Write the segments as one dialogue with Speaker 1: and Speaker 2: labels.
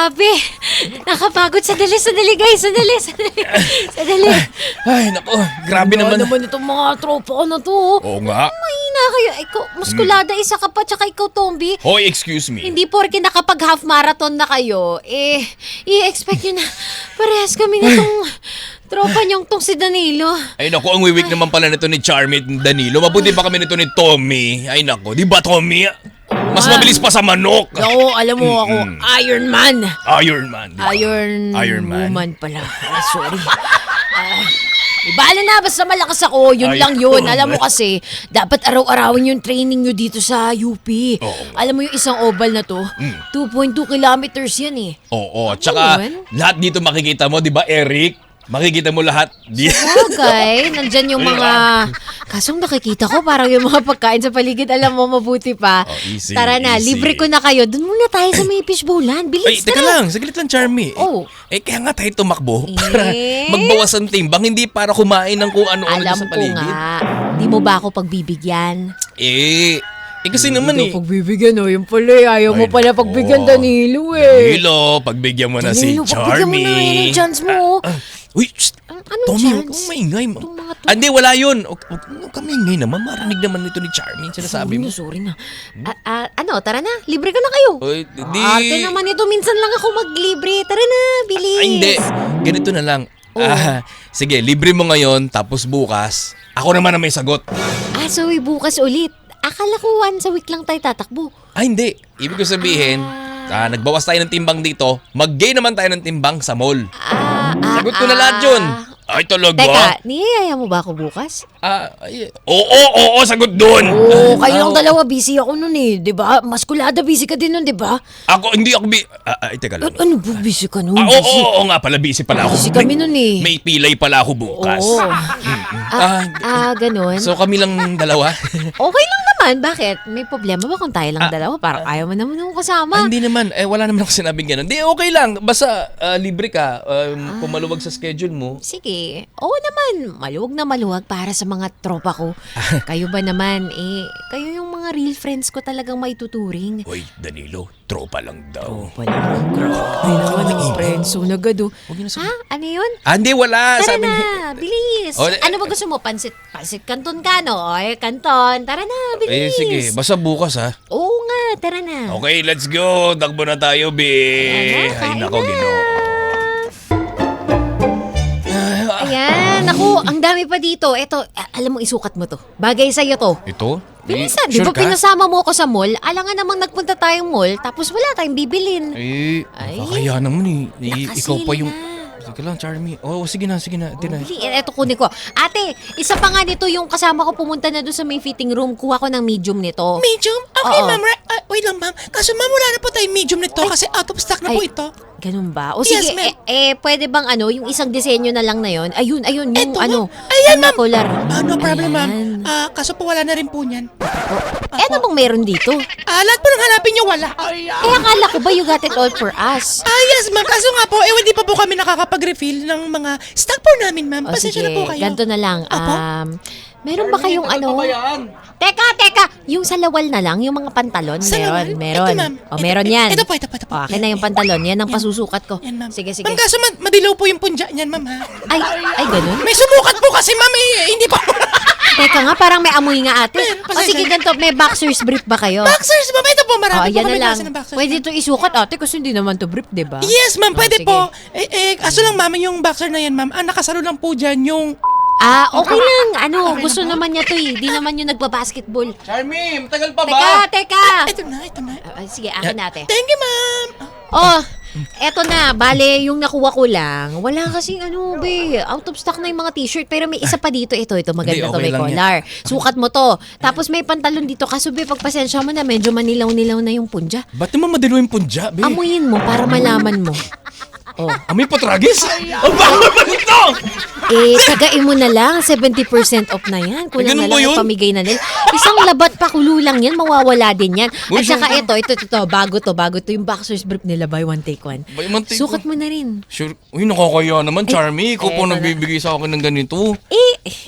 Speaker 1: Grabe. Nakapagod. Sandali guys. Sandali.
Speaker 2: Ay, nako. Grabe naman.
Speaker 1: naman itong mga tropa ko na to.
Speaker 2: Oo nga.
Speaker 1: Mahina kayo. Ikaw, muskulada isa ka pa, tsaka ikaw, Tomby.
Speaker 2: Hoy, excuse me.
Speaker 1: Hindi porke nakapag half marathon na kayo, i-expect nyo na parehas kami nitong tropa niyong tong si Danilo.
Speaker 2: Ay, nako. Ang wiwik naman pala nito ni Charmy at Danilo. Mabuti pa kami nito ni Tommy. Ay, nako. Di ba, Tommy? Mas mabilis pa sa manok.
Speaker 1: Oo, alam mo ako, Iron Man.
Speaker 2: Iron Man. Diba?
Speaker 1: Iron Man. Woman pala. Sorry. Ibala na, basta malakas ako. Yun lang yun. Alam mo kasi, dapat araw-arawin yung training nyo dito sa UP.
Speaker 2: Oo.
Speaker 1: Alam mo yung isang oval na to? 2.2 kilometers yan eh.
Speaker 2: Oo. Tsaka,
Speaker 1: yun?
Speaker 2: lahat dito makikita mo, di ba, Eric? Makikita mo lahat.
Speaker 1: Okay, nandyan yung mga... Kasong nakikita ko, parang yung mga pagkain sa paligid, alam mo, mabuti pa.
Speaker 2: Oh, easy,
Speaker 1: Tara na,
Speaker 2: easy.
Speaker 1: libre ko na kayo. Doon muna tayo sa may fishbowlan. Bilis
Speaker 2: Ay, teka lang. Saglit lang, Charmy.
Speaker 1: Oh.
Speaker 2: Kaya nga tayo tumakbo para magbawas ang timbang, hindi para kumain ng kung ano-ano
Speaker 1: Alam
Speaker 2: sa
Speaker 1: ko
Speaker 2: paligid.
Speaker 1: nga, di mo ba ako pagbibigyan?
Speaker 2: Kasi naman
Speaker 1: Hindi daw pagbibigyan, yung pala, ayaw mo
Speaker 2: Ay,
Speaker 1: pala
Speaker 2: nako.
Speaker 1: pagbigyan, Danilo eh.
Speaker 2: Danilo, pagbigyan mo na si
Speaker 1: Danilo, pagbigyan mo
Speaker 2: Charmy.
Speaker 1: na, yan ang chance mo.
Speaker 2: Uy, shh.
Speaker 1: Anong
Speaker 2: Tommy, huwag
Speaker 1: chance?
Speaker 2: kang maingay.
Speaker 1: Itong mga to.
Speaker 2: Hindi, wala yun. Huwag kang maingay naman. Marinig naman nito ni Charmy. Sinasabi mo.
Speaker 1: Sorry na. Tara na, libre ka na kayo.
Speaker 2: Uy, di...
Speaker 1: Arte naman ito, minsan lang ako maglibre. Tara na, bilis.
Speaker 2: Ay, hindi. Ganito na lang. Sige, libre mo ngayon, tapos bukas, ako naman ang may sagot.
Speaker 1: So bukas ulit. Akala ko once a week lang tayo tatakbo.
Speaker 2: Ay, hindi. Ibig ko sabihin, nagbawas tayo ng timbang dito, mag-gain naman tayo ng timbang sa mall. Sagot ko na lahat yun. Ay, talaga?
Speaker 1: Teka, niyayaya mo ba ako bukas?
Speaker 2: Oo, sagot dun.
Speaker 1: Kayong dalawa busy ako nun eh, di ba? Maskulada busy ka din nun, di ba?
Speaker 2: Hindi ako teka lang.
Speaker 1: Ano ba busy ka nun?
Speaker 2: Oo nga pala, busy pala ako.
Speaker 1: Busy kami nun eh.
Speaker 2: May pilay pala ako bukas.
Speaker 1: Oo. Ganun.
Speaker 2: So kami lang dalawa?
Speaker 1: Okay lang naman. Bakit? May problema ba kung tayo lang dalawa? Parang ayaw mo naman akong kasama.
Speaker 2: Hindi naman. Wala naman ako sinabing gano'n. Di, okay lang. Basta libre ka. Kung maluwag sa schedule mo.
Speaker 1: Sige. Oo naman. Maluwag na maluwag para sa mga tropa ko. Kayo ba naman, kayo yung mga real friends ko talagang maituturing.
Speaker 2: Hoy, Danilo. Tropa lang daw.
Speaker 1: Ay naman ang friends. So nagado. Ano yun?
Speaker 2: Hindi, wala.
Speaker 1: Tara
Speaker 2: Sabi
Speaker 1: na, bilis. Ano ba gusto mo? Pansit kanton ka, no? Ay, kanton. Tara na, bilis.
Speaker 2: sige. Basta bukas, ha?
Speaker 1: Oo nga, tara na.
Speaker 2: Okay, let's go. Takbo na tayo, be. Ay,
Speaker 1: Kain
Speaker 2: nako,
Speaker 1: na.
Speaker 2: Ginoo.
Speaker 1: Ayan, naku, ang dami pa dito. Eto, alam mo, isukat mo to. Bagay sa'yo to.
Speaker 2: Ito?
Speaker 1: Bilisan, di
Speaker 2: Sure
Speaker 1: ba
Speaker 2: ka?
Speaker 1: pinasama mo ako sa mall? Alangan namang nagpunta tayong mall, tapos wala tayong bibilin.
Speaker 2: Ay. Kaya naman eh. Ikaw pa yung...
Speaker 1: Nakasili na.
Speaker 2: Sige lang, Charmy. Sige na. Tinay.
Speaker 1: Eto, kunin ko. Ate, isa pa nga nito yung kasama ko pumunta na doon sa may fitting room. Kuha ko ng medium nito.
Speaker 3: Medium? Okay,
Speaker 1: Oo.
Speaker 3: ma'am. Wait lang, ma'am. Kaso, ma'am, wala na po tayong medium nito kasi out of stock na po
Speaker 1: Ay.
Speaker 3: ito.
Speaker 1: Ganun ba? O
Speaker 3: Yes,
Speaker 1: sige,
Speaker 3: ma'am.
Speaker 1: pwede bang yung isang disenyo na lang na yon? Ayun, yung
Speaker 3: Eto,
Speaker 1: ano.
Speaker 3: ayan,
Speaker 1: ang
Speaker 3: ma'am.
Speaker 1: collar.
Speaker 3: No problem, ma'am.
Speaker 1: Ayan.
Speaker 3: Kaso po wala na rin po niyan.
Speaker 1: Ano bang meron dito?
Speaker 3: Lahat po ng hanapin niyo wala.
Speaker 1: Akala ko ba you got it all for us?
Speaker 3: Yes, ma'am. Kaso nga po, hindi pa po kami nakakapag-refill ng mga stock po namin, ma'am.
Speaker 1: O
Speaker 3: Pasensya na po kayo.
Speaker 1: ganito na lang.
Speaker 3: Apo?
Speaker 1: Meron ba kayong ano? Teka! Yung sa lawal na lang, yung mga pantalon,
Speaker 3: Sa lawal?
Speaker 1: meron.
Speaker 3: Ito, ma'am.
Speaker 1: Meron yan.
Speaker 3: Ito po.
Speaker 1: O, akin na yung pantalon. Yan ang pasusukat ko.
Speaker 3: Yan, ma'am.
Speaker 1: Sige.
Speaker 3: Ma'am, kaso madilaw po yung punja niyan, ma'am, ha?
Speaker 1: Ay, ganun?
Speaker 3: May sumukat po kasi, ma'am, hindi po.
Speaker 1: Teka nga, parang may amoy nga ate. O
Speaker 3: pasensya
Speaker 1: sige,
Speaker 3: na.
Speaker 1: ganito, may boxer's brief ba kayo?
Speaker 3: Boxers, ma'am. Ito po, marami po
Speaker 1: Yan
Speaker 3: kami
Speaker 1: na lang.
Speaker 3: klase ng boxers.
Speaker 1: Pwede ito isukat ate kasi hindi naman to brief, di ba?
Speaker 3: Yes, ma'am. Pwede
Speaker 1: sige.
Speaker 3: po. Kaso lang, ma'am, yung boxer na yan, ma'am, nakasalo lang po dyan yung...
Speaker 1: Okay lang.
Speaker 3: Okay
Speaker 1: Gusto
Speaker 3: lang po.
Speaker 1: naman niya to eh. Di naman yung nagbabasketball.
Speaker 2: Charmy, matagal pa ba?
Speaker 1: Teka!
Speaker 3: Ito na.
Speaker 1: Sige, akin na ate.
Speaker 3: Thank you, ma'am.
Speaker 1: Eto na, bale, yung nakuha ko lang, wala kasing out of stock na yung mga t-shirt, pero may isa pa dito, ito, maganda
Speaker 2: Hindi,
Speaker 1: to,
Speaker 2: okay
Speaker 1: may
Speaker 2: lang yan.
Speaker 1: collar. Sukat mo to. Tapos may pantalon dito, kaso be, pagpasensya mo na, medyo manilaw-nilaw na yung punja.
Speaker 2: Ba't naman madilaw yung punja, be?
Speaker 1: Amuyin mo para malaman mo.
Speaker 2: Amoy patragis? Ang bango naman ito!
Speaker 1: Tagain mo na lang, 70% off na yan. Kulang
Speaker 2: Ganun
Speaker 1: na
Speaker 2: ba
Speaker 1: lang,
Speaker 2: yun?
Speaker 1: pamigay na nila. Isang labat pa kulo lang yan, mawawala din yan.
Speaker 2: Uy,
Speaker 1: At saka
Speaker 2: sure.
Speaker 1: ito, bago to, yung boxer's brief nila, buy one, take one.
Speaker 2: Buy one, take
Speaker 1: Sukat
Speaker 2: one.
Speaker 1: mo na rin.
Speaker 2: Sure. Uy, nakakaya naman, Charmy. Ikaw po
Speaker 1: eto na.
Speaker 2: nagbibigay sa akin ng ganito.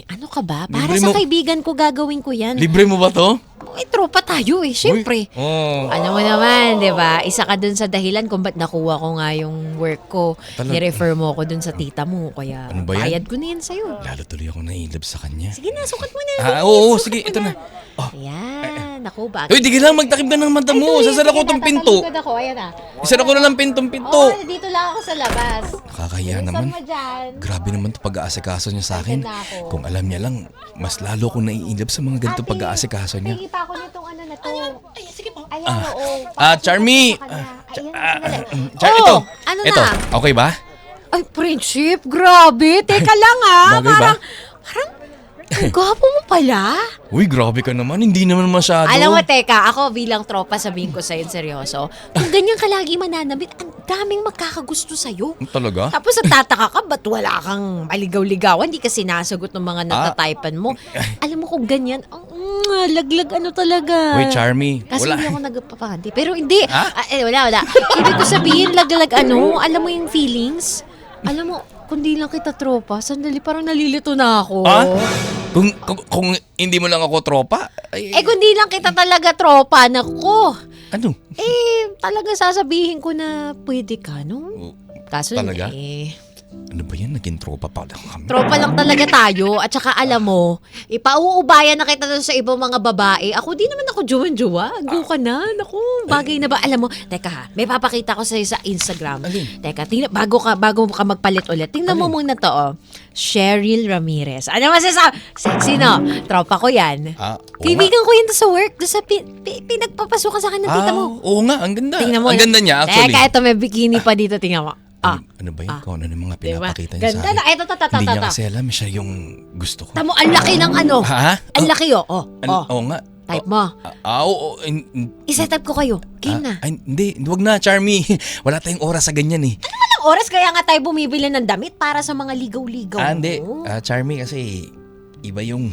Speaker 1: Ano ka ba? Para
Speaker 2: Libre
Speaker 1: sa
Speaker 2: mo-
Speaker 1: kaibigan ko gagawin ko yan.
Speaker 2: Libre mo ba to?
Speaker 1: May tropa tayo eh, syempre.
Speaker 2: Oh.
Speaker 1: Alam mo naman, di ba? Isa ka dun sa dahilan kung ba't nakuha ko nga yung work ko. Ni-refer mo ko dun sa tita mo. Kaya
Speaker 2: Ano ba yan?
Speaker 1: bayad ko na yan sa'yo.
Speaker 2: Lalo tuloy ako na-inlove sa kanya.
Speaker 1: Sige na, sukat mo na.
Speaker 2: Oo, sige, ito na.
Speaker 1: Ayan, naku, bakit?
Speaker 2: Uy, di ka lang magtakip ka ng mata mo. Sasara ko tong pinto.
Speaker 1: Tatalugad ako, ayan na.
Speaker 2: Isara ko na lang pintong pinto.
Speaker 1: Oo, dito lang ako sa labas.
Speaker 2: Nakakahiya
Speaker 1: Bilisan
Speaker 2: naman.
Speaker 1: mo dyan.
Speaker 2: Grabe naman to pag-aasikaso niya sa akin.
Speaker 1: Andyan na ako.
Speaker 2: Kung alam niya lang, mas lalo akong nai-inlove sa mga ganito pag-aasikaso niya.
Speaker 1: Tingin pa ako nitong ano na to.
Speaker 3: Ay, sige po.
Speaker 1: Ayan, oo.
Speaker 2: Charmy!
Speaker 1: Ayan,
Speaker 2: Ito.
Speaker 1: ano
Speaker 2: Ito,
Speaker 1: na?
Speaker 2: okay ba?
Speaker 1: Ay, friendship, grabe. Teka lang
Speaker 2: Bagay ba?
Speaker 1: Parang, ang gwapo mo pala.
Speaker 2: Uy, grabe ka naman. Hindi naman masyado.
Speaker 1: Alam mo, teka, ako bilang tropa, sabihin ko sa'yo, seryoso. Kung ganyan ka lagi mananamit, ang daming magkakagusto sa'yo.
Speaker 2: Talaga?
Speaker 1: Tapos natataka ka, ba't wala kang maligaw-ligawan? Hindi ka sinasagot ng mga natatypan mo. Alam mo kung ganyan, laglag ano talaga.
Speaker 2: Uy, Charmy.
Speaker 1: Kasi
Speaker 2: Wala.
Speaker 1: hindi ako nagpapakanti. Pero hindi.
Speaker 2: Ha?
Speaker 1: Wala. Ibig ko sabihin, laglag ano, alam mo yung feelings? Alam mo, kundi lang kita tropa, sandali parang nalilito na ako.
Speaker 2: Kung hindi mo lang ako tropa,
Speaker 1: Kundi lang kita talaga tropa, naku.
Speaker 2: ano?
Speaker 1: Talaga sasabihin ko na pwede ka, no? Kaso,
Speaker 2: Talaga? Ano ba yan? Naging tropa pa lang kami.
Speaker 1: tropa lang talaga tayo. At saka alam mo, ipauubayan na kita doon sa ibang mga babae. Ako di naman ako jowa-jowa. Go ka na. Naku, bagay na ba? Alam mo, teka ha, may papakita ko sa'yo sa Instagram.
Speaker 2: Alin?
Speaker 1: Teka, bago ka magpalit ulit. Tingnan mo muna to, oh. Cheryl Ramirez. Ano masasabi? Sexy, no? Tropa ko yan.
Speaker 2: Oo
Speaker 1: Kaibigan ko yun sa work. Doon sa pinagpapasukan sa akin ng tita mo.
Speaker 2: Oo nga, ang ganda.
Speaker 1: Tingnan mo.
Speaker 2: Ang ganda niya, actually.
Speaker 1: Teka, ito may bikini pa dito. Tingnan mo.
Speaker 2: Ano ba yan? Kung ano yung mga
Speaker 1: Diba?
Speaker 2: pinapakita niya
Speaker 1: Ganda
Speaker 2: sa akin.
Speaker 1: na. Eto,
Speaker 2: Hindi niya kasi alam, siya yung gusto ko.
Speaker 1: Tamo, ang laki ng ano.
Speaker 2: Ha?
Speaker 1: Ang laki, oh.
Speaker 2: Oo nga.
Speaker 1: Type mo.
Speaker 2: Oo.
Speaker 1: Iset up ko kayo. Game na.
Speaker 2: Hindi, huwag na, Charmy. Wala tayong oras sa ganyan eh.
Speaker 1: Anong oras kaya nga tayo bumibili ng damit para sa mga ligaw-ligaw?
Speaker 2: Hindi.
Speaker 1: mo?
Speaker 2: Charmy kasi iba yung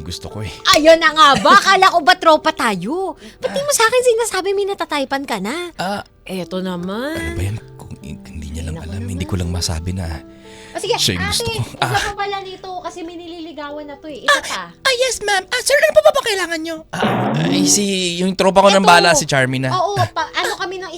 Speaker 2: gusto ko eh.
Speaker 1: Ayun na nga ba? Akala ko ba tropa tayo? Ba't di mo sa akin sinasabi may natataypan ka na? Eto naman.
Speaker 2: Ano ba yan? Kung hindi niya lang alam, hindi ko lang masabi na
Speaker 1: Sige,
Speaker 2: siya yung gusto
Speaker 1: ate,
Speaker 2: ko.
Speaker 1: isa pa pala nito kasi may nililigawan na to eh. Isa pa.
Speaker 3: Yes, ma'am. Sir, ano pa ba kailangan nyo?
Speaker 2: Yung tropa ko ng
Speaker 1: Eto.
Speaker 2: bala, si Charmy na.
Speaker 1: Oo, ano kami ng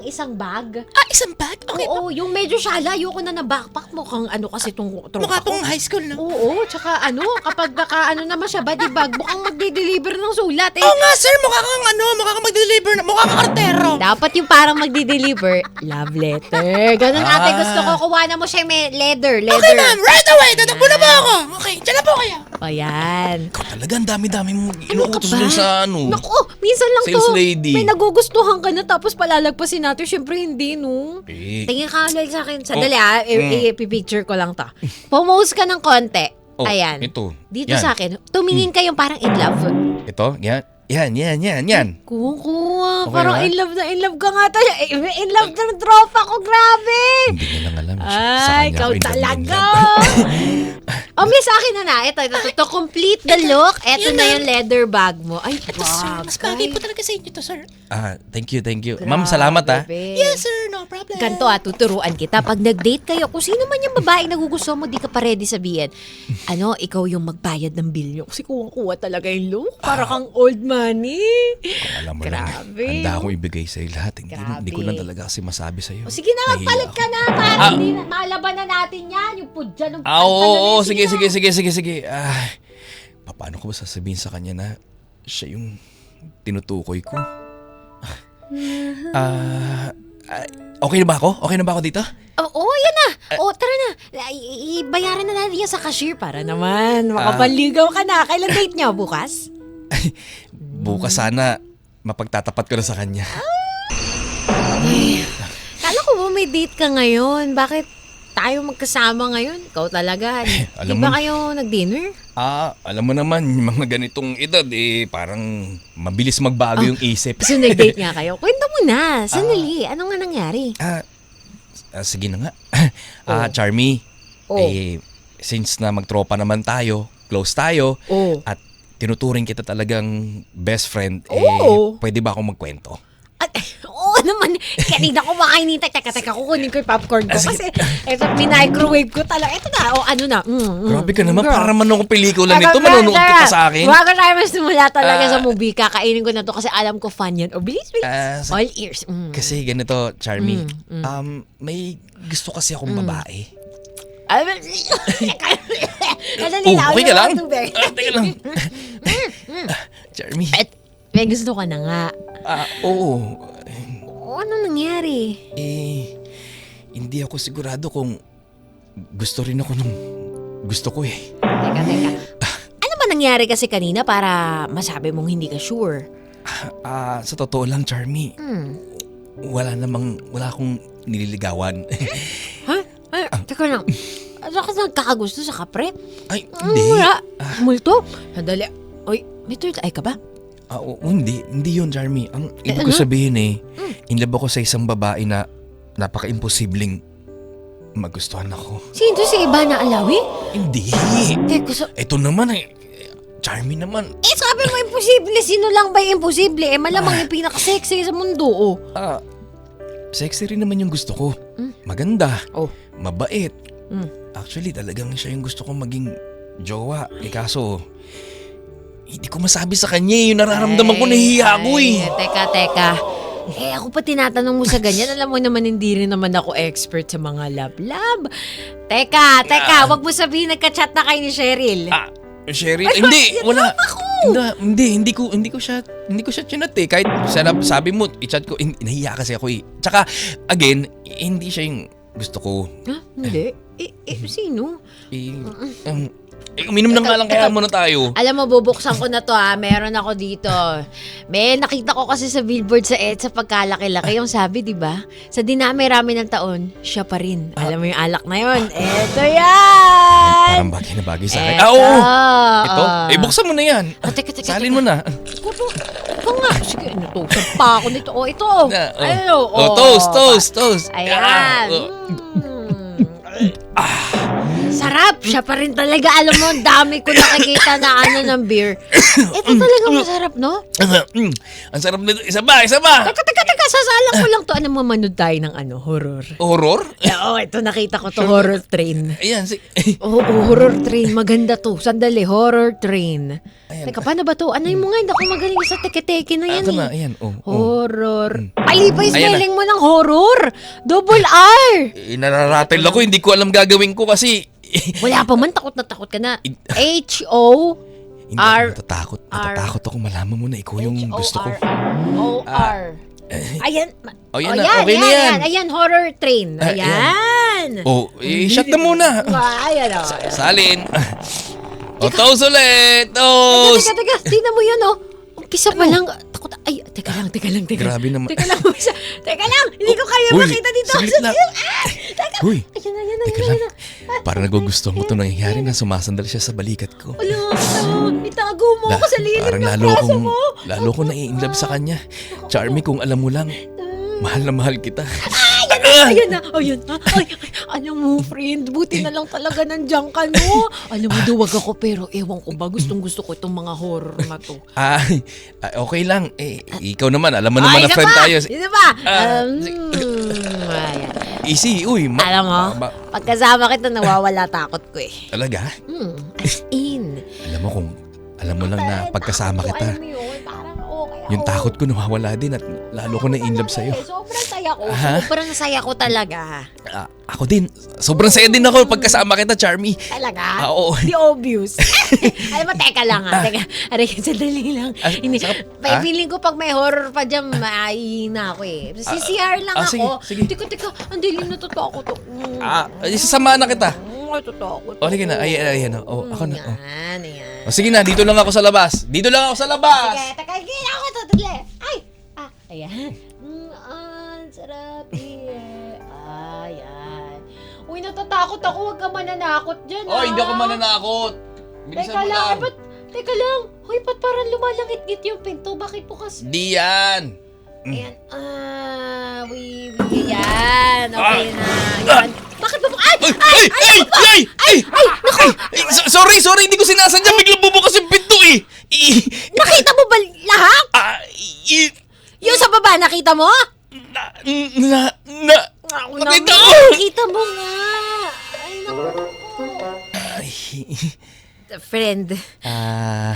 Speaker 1: isang bag.
Speaker 3: Isang bag? Okay po.
Speaker 1: Oo, yung medyo shala, ayoko na backpack mo kang ano kasi itong tropa
Speaker 3: Mukha
Speaker 1: ko.
Speaker 3: pong high school, no?
Speaker 1: Oo, tsaka kapag naman siya, body bag, mukhang magde-deliver ng sulat eh.
Speaker 3: Oo nga, sir. Mukha kang mag-deliver na. Mukha kang kartero.
Speaker 1: Dapat yung parang magde-deliver, love letter. Ganun ate, gusto ko, kuha na mo siya yung may leather.
Speaker 3: Okay, ma'am. Right away. Tatakbo na po ako. Okay, dyan na po kayo.
Speaker 1: Ayan.
Speaker 2: Ikaw talaga, ang dami-dami mong
Speaker 1: Ano ka
Speaker 2: inuutos
Speaker 1: ba?
Speaker 2: dun sa ano.
Speaker 1: Naku, minsan lang
Speaker 2: Sales
Speaker 1: to.
Speaker 2: lady.
Speaker 1: May nagugustuhan ka na tapos palalagpasin natin. Siyempre hindi, no? Tingin ka ulit sa akin. Sandali ipipicture ko lang to. Pumose ka ng konti. Ayan.
Speaker 2: Ito.
Speaker 1: Dito
Speaker 2: Yan.
Speaker 1: sa akin. Tumingin kayong parang in love.
Speaker 2: Ito, yan.
Speaker 1: Kukuha.
Speaker 2: Okay
Speaker 1: Parang
Speaker 2: ba?
Speaker 1: in love ka nga tayo. In love ng tropa ko. Grabe.
Speaker 2: Hindi niya lang alam.
Speaker 1: Ay, ikaw
Speaker 2: ako in love na in
Speaker 1: talaga.
Speaker 2: love.
Speaker 1: May sa akin na. Ito. To complete the look, ito na yung leather bag mo. Ay,
Speaker 3: Sir, mas bagay po talaga sa inyo to, sir.
Speaker 2: Thank you. Ma'am, salamat ah.
Speaker 3: Yes, sir. No problem.
Speaker 1: Ganto tuturuan kita. Pag nag-date kayo, kung sino man yung babaeng nagugustuhan mo, di ka pa ready sabihin. Ikaw yung magbayad ng bill nyo. Kasi kuha talaga yung look. Para kang old money.
Speaker 2: Alam mo lang,
Speaker 1: Grabe.
Speaker 2: handa akong ibigay sa'yo lahat. Hindi ko
Speaker 1: Grabe.
Speaker 2: lang talaga kasi masabi sa'yo.
Speaker 1: O sige na, magpalit ka na. Para hindi na, malaban na natin yan. Yung pudya ng
Speaker 2: Oo, sige. Paano ko ba sasabihin sa kanya na siya yung tinutukoy ko? Okay na ba ako dito?
Speaker 1: Oo, yan na. Tara na. Ibayaran na natin yan sa cashier para naman makapanligaw ka na. Kailan date niyo? Bukas?
Speaker 2: Bukas sana mapagtatapat ko na sa kanya.
Speaker 1: Kala ko ba may date ka ngayon? Bakit tayo magkasama ngayon? Ikaw talaga.
Speaker 2: alam
Speaker 1: Di ba
Speaker 2: mo-
Speaker 1: kayo nag-dinner?
Speaker 2: Alam mo naman, yung mga ganitong edad, parang mabilis magbago yung isip.
Speaker 1: So nag-date nga kayo? Kwento mo na. Sandali. Ano nga nangyari?
Speaker 2: Sige na nga. Charmy, since na magtropa naman tayo, close tayo, at tinuturing kita talagang best friend, pwede ba akong magkwento?
Speaker 1: Oo naman, kanina ko makainintay. Teka, kukunin ko yung popcorn ko. Kasi, eto, minicrowave ko talaga. Ito na, ano na.
Speaker 2: Grabe ka naman,
Speaker 1: Girl.
Speaker 2: para naman ako pelikula nito. Manonood ka pa sa akin.
Speaker 1: Bago tayo masimula talaga sa movie, kakainin ko na to kasi alam ko fan yan. O, bilis. All ears.
Speaker 2: Kasi ganito, Charmy. May gusto kasi akong babae. Okay ka lang? Teka lang. Charmy.
Speaker 1: May gusto ka na nga.
Speaker 2: Oo.
Speaker 1: Ano nangyari?
Speaker 2: Hindi ako sigurado kung gusto rin ako nung gusto ko eh.
Speaker 1: Teka. Ano ba nangyari kasi kanina para masabi mong hindi ka sure?
Speaker 2: Sa totoo lang, Charmy, wala akong nililigawan.
Speaker 1: Ha? Ay, teka lang. Ano ka nagkakagusto sa kapre?
Speaker 2: Ay, hindi.
Speaker 1: Wala. Multo? Nadali. Oy, may third eye ka ba?
Speaker 2: Hindi yun, Charmy. Ang ibig ko sabihin in love ako sa isang babae na napaka-imposibleng magustuhan ako.
Speaker 1: Sino si Ivana Alawi?
Speaker 2: Hindi.
Speaker 1: Teka,
Speaker 2: Ito naman Charmy naman.
Speaker 1: sabi mo imposible. Sino lang ba yung imposible? Malamang yung pinaka-sexy sa mundo, oh.
Speaker 2: Sexy rin naman yung gusto ko. Maganda.
Speaker 1: Oh.
Speaker 2: Mabait. Actually, talagang siya yung gusto kong maging jowa. Kaso, hindi ko masabi sa kanya yung nararamdaman ko, nahihiya ako
Speaker 1: Teka. Ako pa tinatanong mo sa ganyan. Alam mo naman, hindi rin naman ako expert sa mga love. Teka, wag mo sabihin nagka-chat na kayo ni Cheryl.
Speaker 2: Cheryl, hindi, wala. Hindi ko siya chinat eh. Kahit sabi mo, i-chat ko, nahiya kasi ako eh. Tsaka, again, hindi siya yung gusto ko.
Speaker 1: Ha? Hindi? Sino?
Speaker 2: Uminom na nga lang kaya muna tayo.
Speaker 1: Alam mo, bubuksan ko na to meron ako dito. Nakita ko kasi sa billboard sa EDSA pagkalaki-laki yung sabi, di ba? Sa dinami-rami ng taon, siya pa rin. Alam mo yung alak na yun? Eto yan!
Speaker 2: Parang bagay na bagay sa akin.
Speaker 1: Eto.
Speaker 2: Ito? Buksan mo na yan.
Speaker 1: Teka.
Speaker 2: Salin mo na.
Speaker 1: Ito nga. Sige, ano to? Sampa ako nito. Ito.
Speaker 2: Toast.
Speaker 1: Ayan. Sarap. Siya pa rin talaga. Alam mo, ang dami ko nakikita na ng beer. Ito talaga masarap, no?
Speaker 2: Ang sarap nito. Isa ba?
Speaker 1: Teka. Sasalang ko lang to. Ano, manood tayo ng horror.
Speaker 2: Horror?
Speaker 1: Oo, ito nakita ko to. Horror Train.
Speaker 2: Ayan.
Speaker 1: Horror Train. Maganda to. Sandali, Horror Train.
Speaker 2: Ayan.
Speaker 1: Teka, paano ba to? Ano yung mga hindi ako magaling sa teke-teke na yan
Speaker 2: Ito
Speaker 1: eh.
Speaker 2: na, ayan.
Speaker 1: Horror. Pali pa yung
Speaker 2: Ayan
Speaker 1: spelling mo ng horror. Double R.
Speaker 2: Nararatel ako. Hindi ko alam gagawin ko kasi...
Speaker 1: Wala pa man, takot na takot ka na. H-O-R.
Speaker 2: Hindi ako natatakot. Natatakot ako malaman mo na ikaw yung gusto ko.
Speaker 1: H-O-R. Ayan.
Speaker 2: Ayan na, okay na yan.
Speaker 1: Ayan, Horror Train. Ayan.
Speaker 2: Shut na muna.
Speaker 1: Ayan o.
Speaker 2: Salin. Toast ulit. Toast.
Speaker 1: Teka. Tingnan mo yun Umpisa pa lang. Takot. Ay, teka lang.
Speaker 2: Grabe naman.
Speaker 1: Teka lang. Hindi ko kaya makita dito.
Speaker 2: Saglit lang.
Speaker 1: Teka.
Speaker 2: Uy.
Speaker 1: Ayan na.
Speaker 2: Parang nagugustuhan ko ito nangyayari na sumasandal siya sa balikat ko.
Speaker 1: Itago mo ako sa lilim
Speaker 2: Parang
Speaker 1: ng braso mo.
Speaker 2: lalo ko nai-inlove sa kanya. Charmy, kung alam mo lang, mahal na mahal kita.
Speaker 1: Ayan na. Ay, alam mo, friend, buti na lang talaga nandiyan ka, no? Alam mo, duwag ako, pero ewan ko ba, gustong-gusto ko itong mga horror na to.
Speaker 2: Okay lang. Ikaw naman, alam mo naman na friend tayo.
Speaker 1: Isa pa. Ayan.
Speaker 2: Easy,
Speaker 1: Alam mo, pagkasama kita, nawawala takot ko eh.
Speaker 2: Talaga?
Speaker 1: As in.
Speaker 2: Alam mo lang na pagkasama kita,
Speaker 1: Alam mo yun, parang okay ako.
Speaker 2: yung takot ko nawawala din at lalo ko na-inlove sa'yo.
Speaker 1: Sobrang saya ko.
Speaker 2: Ha?
Speaker 1: Sobrang saya ko talaga.
Speaker 2: Ako din. Sobrang saya din ako pagkasama kita, Charmy.
Speaker 1: Talaga?
Speaker 2: Oo.
Speaker 1: Di obvious. Alam mo, teka lang Teka, aray, sadali lang. Feeling ko pag may horror pa dyan, maahihina ako eh. CCR lang ako.
Speaker 2: Sige.
Speaker 1: Teka, ang dilim na totoo ako to.
Speaker 2: Isasama na kita.
Speaker 1: Totoo ako to.
Speaker 2: Sige na. Ayan. Ako na.
Speaker 1: Yan.
Speaker 2: Sige na, dito lang ako sa labas.
Speaker 1: Sige, teka, gila ako to. Ay! Ayan. Sarap eh. Ayan. Uy, natatakot ako. Huwag ka mananakot dyan,
Speaker 2: Hindi ako mananakot. Bilisan mo lang.
Speaker 1: Teka lang. Hoy, ba't parang lumalangit-ngit yung pinto? Bakit bukas?
Speaker 2: Di yan.
Speaker 1: Ayan. Yan. Okay na. Yan. Bakit ba? Ay! Naku!
Speaker 2: Sorry, hindi ko sinasadya. Biglang bubukas yung pinto eh.
Speaker 1: Nakita mo ba lahat? Yung sa baba, nakita mo? Ako
Speaker 2: Nakita
Speaker 1: naman,
Speaker 2: ko!
Speaker 1: nakita mo nga. Ay, naku.
Speaker 2: Ay,
Speaker 1: Friend,
Speaker 2: ah,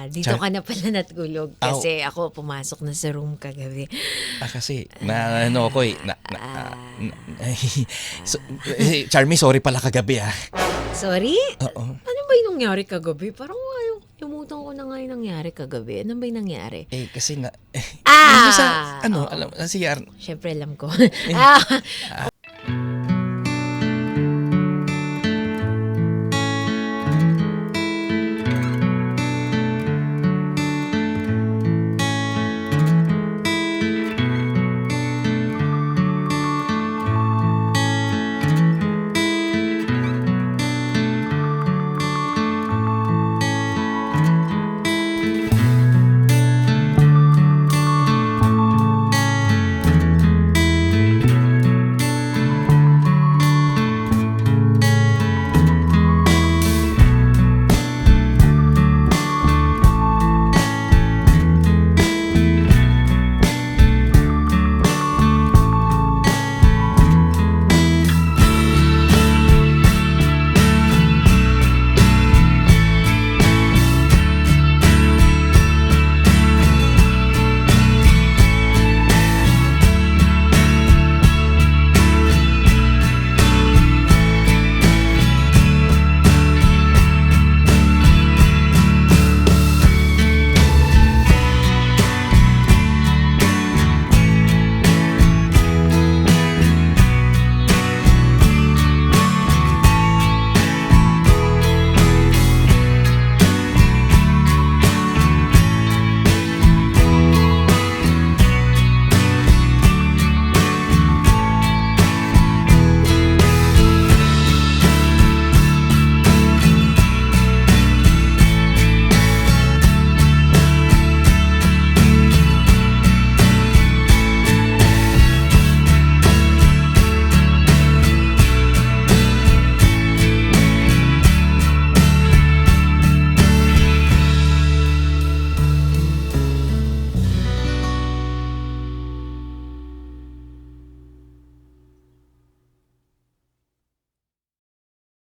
Speaker 1: dito ka na pala natulog kasi ako pumasok na sa room kagabi.
Speaker 2: kasi, ano ako ay, Charmy, sorry pala kagabi
Speaker 1: Sorry?
Speaker 2: Oo.
Speaker 1: Ano ba yung nangyari kagabi? Parang limutan ko na nga yung nangyari kagabi. Ano ba yung nangyari?
Speaker 2: Kasi
Speaker 1: Ah!
Speaker 2: alam, sa CR,
Speaker 1: Siyempre alam ko.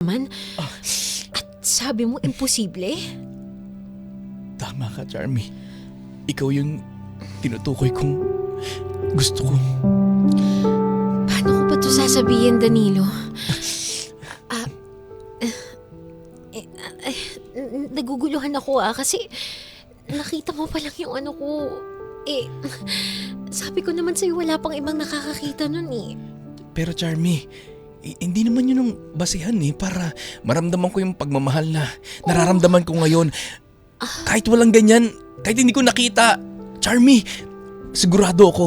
Speaker 1: Man, at sabi mo, imposible?
Speaker 2: tama ka, Charmy. Ikaw yung tinutukoy kong gusto ko.
Speaker 1: Paano ko ba ito sasabihin, Danilo? Naguguluhan ako kasi nakita mo pa lang yung ano ko. Sabi ko naman sa'yo wala pang ibang nakakakita nun
Speaker 2: Pero Charmy, hindi naman yun ang basihan para maramdaman ko yung pagmamahal na nararamdaman ko ngayon. Kahit walang ganyan, kahit hindi ko nakita, Charmy, sigurado ako.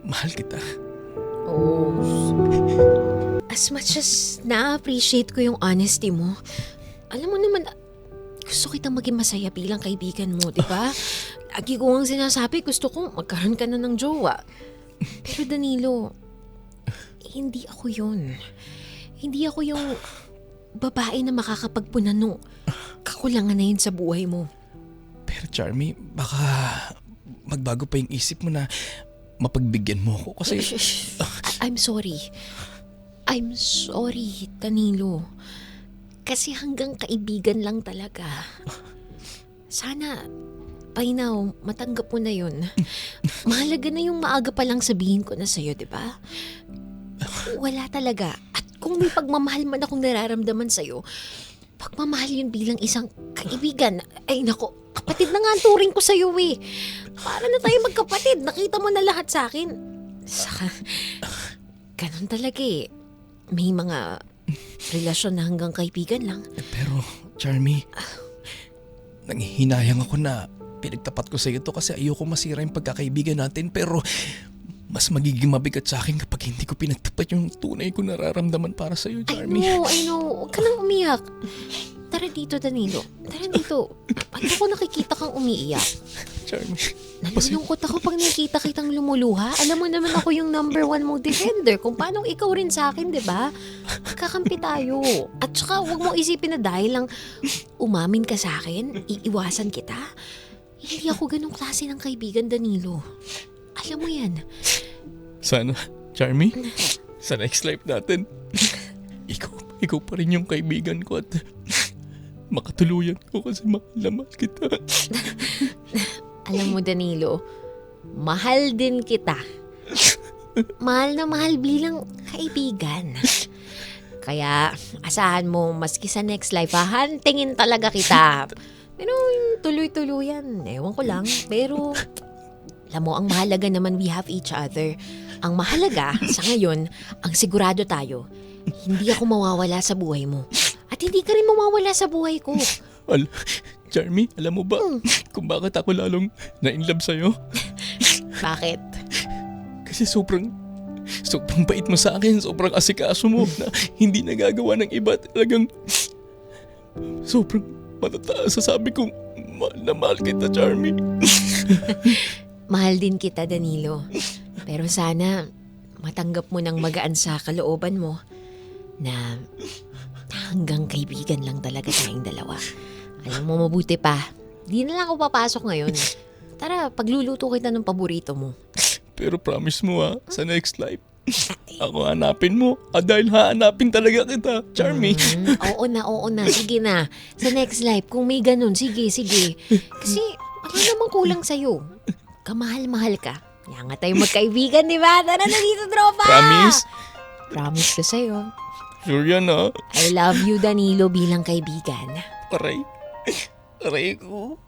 Speaker 2: Mahal kita.
Speaker 1: Oh. As much as na-appreciate ko yung honesty mo, alam mo naman, gusto kitang maging masaya bilang kaibigan mo, di ba? Lagi ko ang sinasabi, gusto kong magkaroon ka na ng jowa. Pero Danilo, hindi ako yun. Hindi ako yung babae na makakapagpunan nung kakulangan na yun sa buhay mo.
Speaker 2: Pero Charmy, baka magbago pa yung isip mo na mapagbigyan mo ako kasi...
Speaker 1: I'm sorry. I'm sorry, Danilo. Kasi hanggang kaibigan lang talaga. Sana, by now, matanggap mo na yun. Mahalaga na yung maaga pa lang sabihin ko na sa'yo, di ba? Wala talaga. At kung may pagmamahal man akong nararamdaman sa'yo, pagmamahal yun bilang isang kaibigan. Ay nako, kapatid na nga ang turing ko sa'yo Para na tayo magkapatid. Nakita mo na lahat sa akin. Saka, ganun talaga May mga relasyon na hanggang kaibigan lang.
Speaker 2: Pero, Charmy, nanghihinayang ako na pinagtapat ko sa iyo to kasi ayoko masira yung pagkakaibigan natin. Pero, mas magiging mabigat sa akin kapag hindi ko pinagtapat yung tunay ko nararamdaman para sa iyo, Charmy.
Speaker 1: I know. Huwag ka nang umiyak. Tara dito, Danilo. Tara dito. Paano ko nakikita kang umiiyak?
Speaker 2: Charmy.
Speaker 1: Nalulungkot ako pag nakikita kitang lumuluha. Alam mo naman ako yung number 1 mong defender. Kung paano ikaw rin sa akin, di ba? Kakampi tayo. At saka huwag mo isipin na dahil lang umamin ka sa akin, iiwasan kita. Hindi ako ganong klase ng kaibigan, Danilo. Alam mo yan.
Speaker 2: Sana, Charmy, sa next life natin, ikaw pa rin yung kaibigan ko at makatuluyan ko kasi mahal na mahal kita.
Speaker 1: Alam mo, Danilo, mahal din kita. Mahal na mahal bilang kaibigan. Kaya asahan mo, maski sa next life, hahantingin talaga kita. Pero yung tuloy-tuluyan, ewan ko lang. Pero alam mo, ang mahalaga naman, we have each other. Ang mahalaga sa ngayon, ang sigurado tayo, hindi ako mawawala sa buhay mo. At hindi ka rin mawawala sa buhay ko.
Speaker 2: Charmy, alam mo ba kung bakit ako lalong na-inlove sa'yo?
Speaker 1: Bakit?
Speaker 2: Kasi sobrang bait mo sa akin, sobrang asikaso mo na hindi nagagawa ng iba. Talagang sobrang matataas. Sasabi kong mahal na mahal kita, Charmy.
Speaker 1: Mahal din kita, Danilo. Pero sana matanggap mo ng magaan sa kalooban mo na hanggang kaibigan lang talaga tayong dalawa. Alam mo, mabuti pa. Di na lang ako papasok ngayon. Tara, pagluluto kita ng paborito mo.
Speaker 2: Pero promise mo sa next life, ako hanapin mo. Dahil hahanapin talaga kita, Charmy.
Speaker 1: Oo na. Sige na. Sa next life, kung may ganun, sige. Kasi, ano namang kulang sa'yo? Kamahal-mahal ka. Kaya nga tayo magkaibigan, di ba? Tara na dito, tropa!
Speaker 2: Promise?
Speaker 1: Promise ko sa'yo.
Speaker 2: Sure yan
Speaker 1: I love you, Danilo, bilang kaibigan.
Speaker 2: Aray ko.